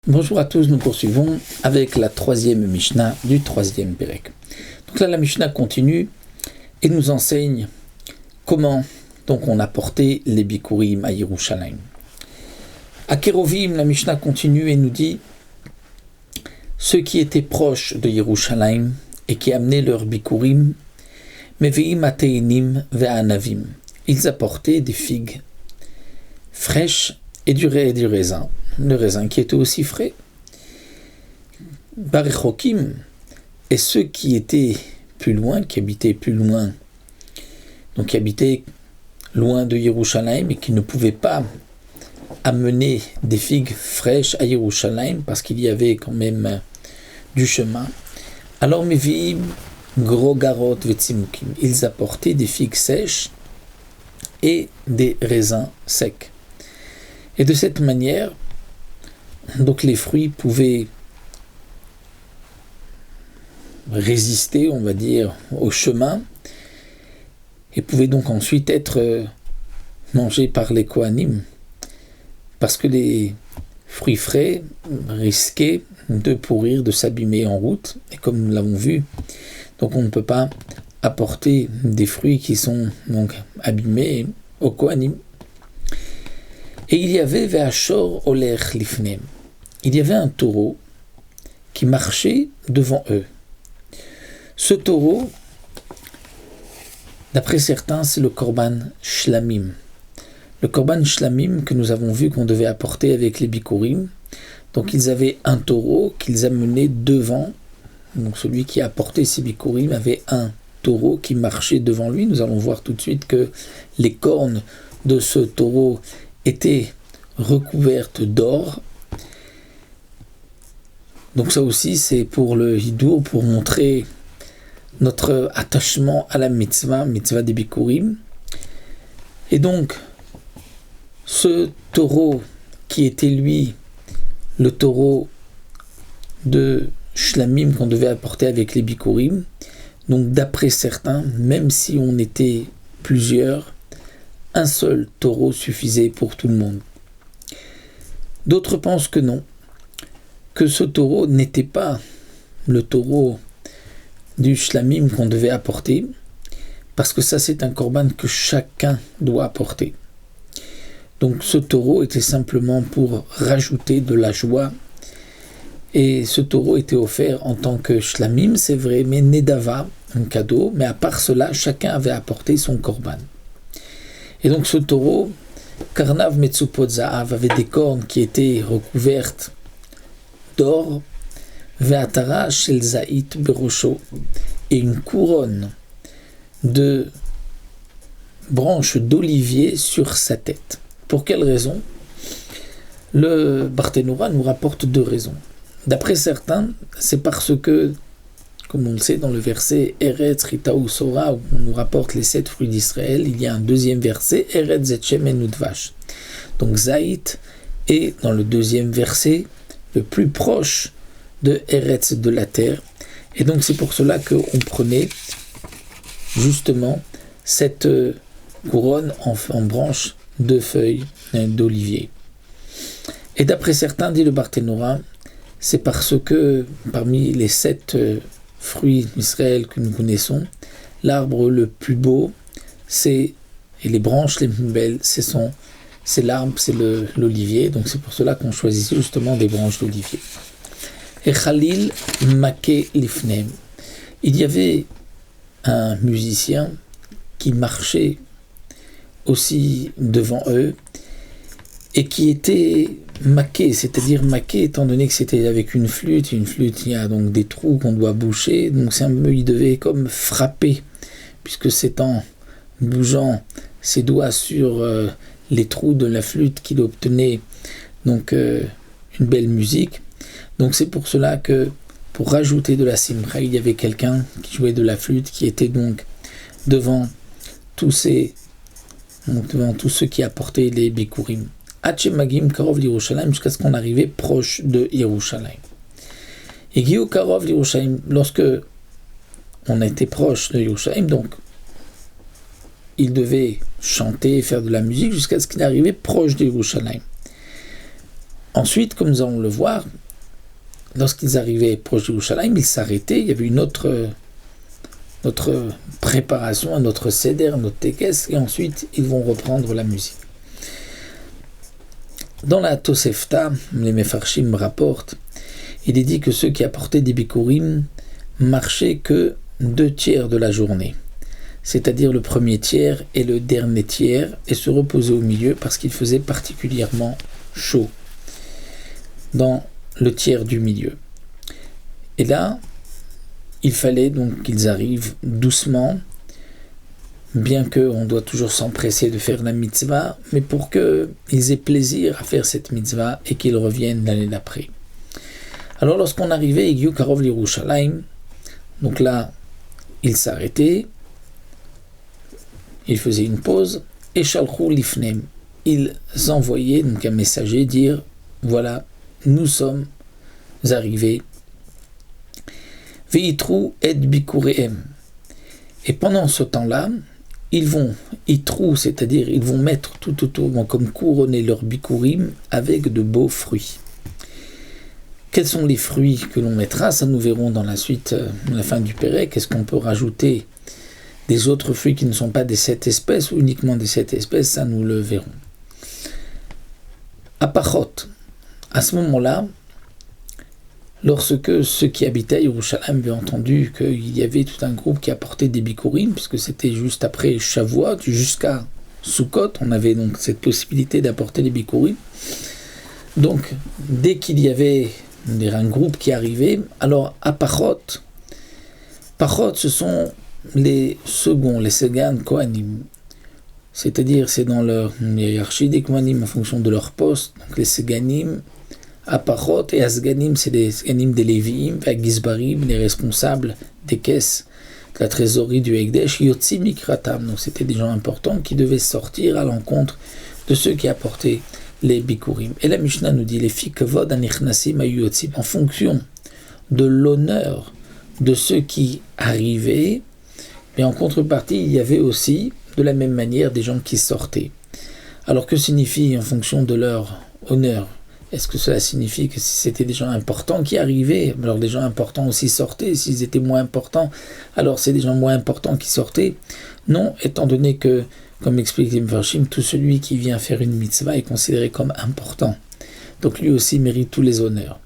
Bonjour à tous, nous poursuivons avec la troisième Mishnah du troisième Pérec. Donc là, la Mishnah continue et nous enseigne comment donc on a porté les Bikurim à Yerushalayim. À Kérovim, la Mishnah continue et nous dit ceux qui étaient proches de Yerushalayim et qui amenaient leurs Bikurim, Meveim ateinim ve'anavim, ils apportaient des figues fraîches et du raisin, le raisin qui était aussi frais. Barichokim, et ceux qui étaient plus loin, qui habitaient plus loin, donc qui habitaient loin de Yerushalayim et qui ne pouvaient pas amener des figues fraîches à Yerushalayim parce qu'il y avait quand même du chemin. Alors Meviim grogarot vetzimukim, ils apportaient des figues sèches et des raisins secs. Et de cette manière, donc les fruits pouvaient résister, on va dire, au chemin et pouvaient donc ensuite être mangés par les Kohanim, parce que les fruits frais risquaient de pourrir, de s'abîmer en route, et comme nous l'avons vu, donc on ne peut pas apporter des fruits qui sont donc abîmés aux Kohanim. Et il y avait Ve'ashor olech lifnem. Il y avait un taureau qui marchait devant eux. Ce taureau, d'après certains, c'est le korban shlamim. Le korban shlamim que nous avons vu qu'on devait apporter avec les bikurim. Donc ils avaient un taureau qu'ils amenaient devant. Donc celui qui apportait ces bikurim avait un taureau qui marchait devant lui. Nous allons voir tout de suite que les cornes de ce taureau étaient recouvertes d'or. Donc ça aussi c'est pour le hidour, pour montrer notre attachement à la mitzvah des bikurim. Et donc ce taureau qui était lui le taureau de shlamim qu'on devait apporter avec les bikurim, donc d'après certains, même si on était plusieurs, un seul taureau suffisait pour tout le monde. D'autres pensent que non, que ce taureau n'était pas le taureau du shlamim qu'on devait apporter, parce que ça c'est un korban que chacun doit apporter. Donc ce taureau était simplement pour rajouter de la joie, et ce taureau était offert en tant que shlamim, c'est vrai, mais nedava, un cadeau, mais à part cela, chacun avait apporté son korban. Et donc ce taureau, Karnav Metsupot Za'av, avait des cornes qui étaient recouvertes d'or, Ve'atara Shel Za'it Berosho, et une couronne de branches d'olivier sur sa tête. Pour quelle raison? Le Barthénoura nous rapporte deux raisons. D'après certains, c'est parce que, comme on le sait dans le verset Eretz Ritaou Sora, où on nous rapporte les 7 fruits d'Israël, il y a un deuxième verset, Eretz Zetchem en Udvash. Donc Zaït est dans le deuxième verset le plus proche de Eretz, de la terre. Et donc c'est pour cela qu'on prenait justement cette couronne en branche de feuilles d'olivier. Et d'après certains, dit le Barthénoura, c'est parce que parmi les 7 fruits d'Israël que nous connaissons, l'arbre le plus beau, et les branches les plus belles, c'est l'arbre, c'est l'olivier. Donc c'est pour cela qu'on choisissait justement des branches d'olivier. Et Khalil Make Lifnem. Il y avait un musicien qui marchait aussi devant eux et qui était maqué, c'est-à-dire maqué étant donné que c'était avec une flûte, il y a donc des trous qu'on doit boucher, donc il devait comme frapper, puisque c'est en bougeant ses doigts sur les trous de la flûte qu'il obtenait donc une belle musique. Donc c'est pour cela que pour rajouter de la simra, il y avait quelqu'un qui jouait de la flûte qui était donc devant tous ceux qui apportaient les bikurim. Magim Karov l'Yerushalayim, jusqu'à ce qu'on arrivait proche de Yerushalayim. Et Giu Karov l'Yerushalayim, lorsque on était proche de Yerushalayim, donc il devait chanter et faire de la musique jusqu'à ce qu'il arrivait proche de Yerushalayim. Ensuite, comme nous allons le voir, lorsqu'ils arrivaient proche de Yerushalayim, ils s'arrêtaient, il y avait notre préparation, notre seder, notre tekes, et ensuite ils vont reprendre la musique. Dans la Tosefta, les Mefarshim rapportent, il est dit que ceux qui apportaient des bikurim marchaient que 2/3 de la journée, c'est-à-dire le premier tiers et le dernier tiers, et se reposaient au milieu parce qu'il faisait particulièrement chaud dans le tiers du milieu. Et là, il fallait donc qu'ils arrivent doucement, bien qu'on doit toujours s'empresser de faire la mitzvah, mais pour qu'ils aient plaisir à faire cette mitzvah et qu'ils reviennent l'année d'après. Alors lorsqu'on arrivait, Igiu Karov l'Yerushalayim, donc là, ils s'arrêtaient, ils faisaient une pause, et Shalchou Lifnem, ils envoyaient donc un messager dire, voilà, nous sommes arrivés, Veitru et Bikureem. Et pendant ce temps-là, ils vont itrou, c'est-à-dire ils vont mettre tout autour, comme couronner leur bikurim avec de beaux fruits. Quels sont les fruits que l'on mettra? Ça nous verrons dans la suite, la fin du Pérec. Est-ce qu'on peut rajouter des autres fruits qui ne sont pas des 7 espèces ou uniquement des 7 espèces? Ça nous le verrons. Apachot, à ce moment-là, lorsque ceux qui habitaient à Yerushalayim avaient entendu qu'il y avait tout un groupe qui apportait des bikurim, puisque c'était juste après Shavuot, jusqu'à Sukkot, on avait donc cette possibilité d'apporter les bikurim. Donc, dès qu'il y avait un groupe qui arrivait, alors à Pachot, ce sont les seconds, les Segan Kohanim, c'est-à-dire c'est dans leur hiérarchie des Kohanim en fonction de leur poste, donc les Seganim, Apachot et Asganim, c'est les Sganim des Lévi'im, Gizbarim, les responsables des caisses de la trésorerie du Hekdesh, Yotzi Mikratam, donc c'était des gens importants qui devaient sortir à l'encontre de ceux qui apportaient les bikurim. Et la Mishnah nous dit, les fikvod anichnasim ayuyotzim, en fonction de l'honneur de ceux qui arrivaient, mais en contrepartie, il y avait aussi, de la même manière, des gens qui sortaient. Alors que signifie en fonction de leur honneur? Est-ce que cela signifie que si c'était des gens importants qui arrivaient, alors des gens importants aussi sortaient? S'ils étaient moins importants, alors c'est des gens moins importants qui sortaient? Non, étant donné que, comme explique les Mefarshim, tout celui qui vient faire une mitzvah est considéré comme important. Donc lui aussi mérite tous les honneurs.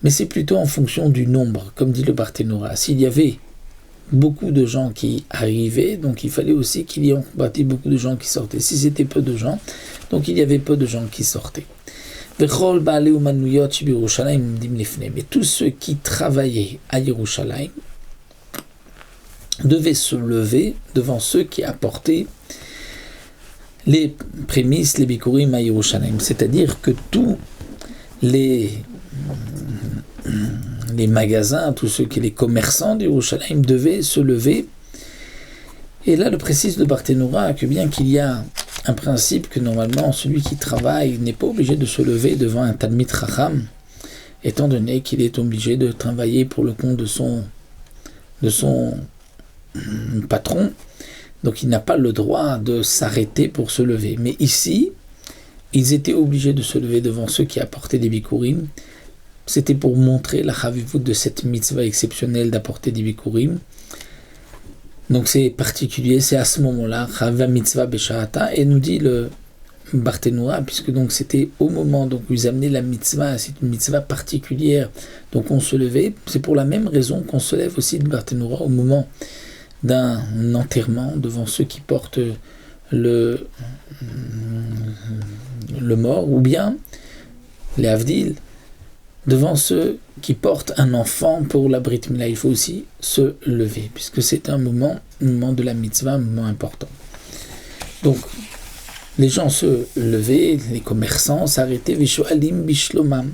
Mais c'est plutôt en fonction du nombre, comme dit le Barthénora. S'il y avait beaucoup de gens qui arrivaient, donc il fallait aussi qu'il y ait en partie beaucoup de gens qui sortaient. Si c'était peu de gens, donc il y avait peu de gens qui sortaient. Mais tous ceux qui travaillaient à Yerushalayim devaient se lever devant ceux qui apportaient les prémices, les bikurim à Yerushalayim. C'est-à-dire que tous les magasins, tous ceux qui les commerçants de Yerushalayim devaient se lever. Et là, le précise de Barthénora que bien qu'il y a un principe que normalement celui qui travaille n'est pas obligé de se lever devant un Talmid Chacham, étant donné qu'il est obligé de travailler pour le compte de son patron, donc il n'a pas le droit de s'arrêter pour se lever. Mais ici, ils étaient obligés de se lever devant ceux qui apportaient des bikurim. C'était pour montrer la chavivut de cette mitzvah exceptionnelle d'apporter des bikurim. Donc c'est particulier, c'est à ce moment-là, Chava mitzvah b'sha'ata, et nous dit le Barthénora, puisque donc c'était au moment donc où ils amenaient la mitzvah, c'est une mitzvah particulière, donc on se levait, c'est pour la même raison qu'on se lève aussi de Barthénora au moment d'un enterrement devant ceux qui portent le mort, ou bien les Havdil, devant ceux qui portent un enfant pour la Brit Mila. Il faut aussi se lever, puisque c'est un moment de la mitzvah, un moment important. Donc, les gens se levaient, les commerçants s'arrêtaient, Vishoalim Bishlomam,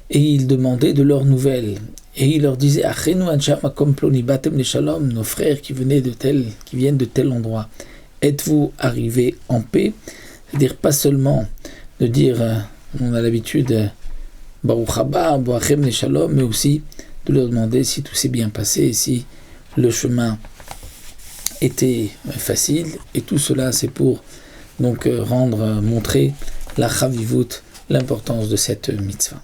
et ils demandaient de leurs nouvelles. Et ils leur disaient, Achenu Anshama Komploni Batem le Shalom, nos frères qui viennent de tel endroit, êtes-vous arrivés en paix? C'est-à-dire pas seulement de dire, on a l'habitude, Baruch haba, Boachem le Shalom, mais aussi de leur demander si tout s'est bien passé, si le chemin était facile, et tout cela c'est pour donc montrer la chavivut l'importance de cette mitzvah.